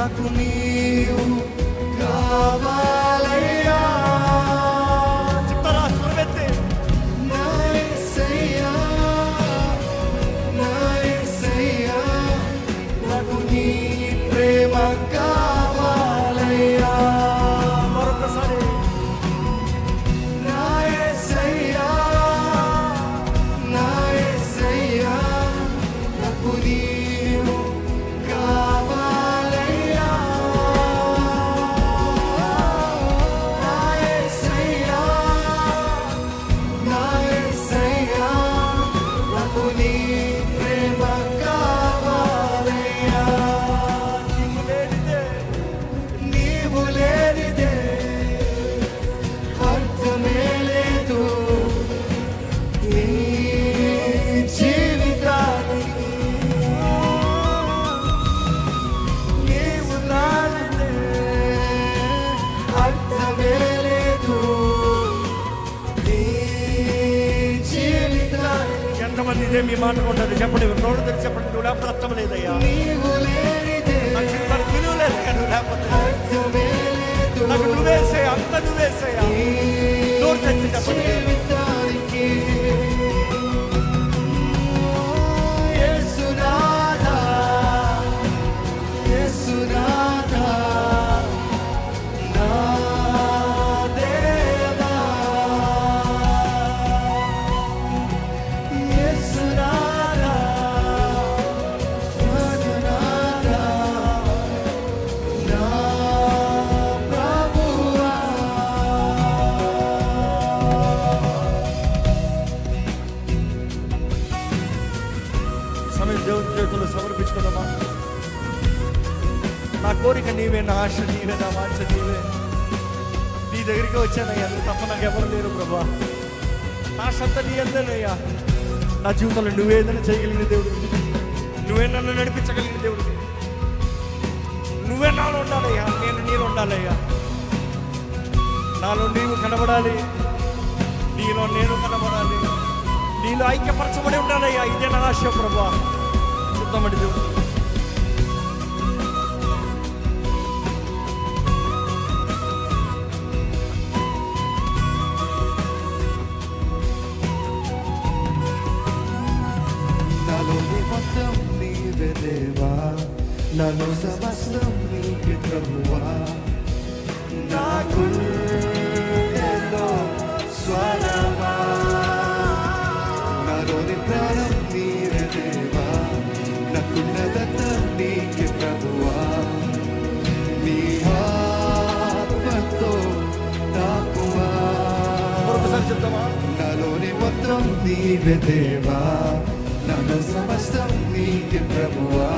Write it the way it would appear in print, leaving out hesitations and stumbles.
నాకు నీవు కావాలయ్యా. చెప్తారా స్వరమెత్తి? నా యేసయ్యా, నా యేసయ్యా, నాకు నీ ప్రేమ కావాలయ్యా. మరొకసారి నా యేసయ్యా, నా యేసయ్యా, నాకు నీవు కావాలయ్యా. నా యేసయ్యా, నా యేసయ్యా, నాకు నీ ప్రేమ కావాలయ్యా. నీవు లేనిదే అర్థమే లేదు ఈ జీవితానికి. నీవు లేనిదే అర్థమే లేదు ఈ జీవితానికి. ఎంతమంది ఇదే మీ మాట ఉంటుంది? చెప్పండి, నోడు తెచ్చి చెప్పండి. నువ్వు లేకపోతే అర్థం లేదయ్యా, నీవు లేనిదే నాకు జీవితానికి విలువ లేదయ్యా. నువ్వు లేకపోతే అర్థమే లేదు నాకు నువ్వేసేయ, అంత నువ్వేసేయ. నోరు తెచ్చి చెప్పండి. జీవితానికి. యేసునాథా, యేసునాథా, నా దేవా. యేసునాథా, యేసునాథా, నా ప్రభువా. సమయం దేవుని చేతుల్లో సమర్పించుకుందామా? నా కోరిక నీవే, నా ఆశ నీవే, నా వాంఛ నీవే. నీ దగ్గరికి వచ్చానయ్యా, నువ్వు తప్ప నాకు ఎవరు లేరు ప్రభా. నా సంత నీ అందనయ్యా. నా జీవితంలో నువ్వేదైనా చేయగలిగిన దేవుడు, నువ్వే నన్ను నడిపించగలిగిన దేవుడు, నువ్వే నాలో ఉండాలయ్యా, నేను నీలో ఉండాలయ్యా. నాలో నీవు కనబడాలి, నీలో నేను కనబడాలి, నీలో ఐక్యపరచబడి ఉండాలయ్యా. ఇదే నా ఆశ ప్రభా. చూద్దామండి దేవుడు. నాలోని మొత్తం నీవే దేవా, నాలో సమస్తం నీకే ప్రభువా. నా గుండెలో స్వరమా, నాలోని ప్రాణం నీవే దేవా, నాకున్నదంతా నీకే ప్రభువా. నీ ఆత్మతో తాకుమా, మరొకసారి చెప్తామా? నాలోని మొత్తం నీవే దేవా, నాలో సమస్తం నీకే ప్రభువా.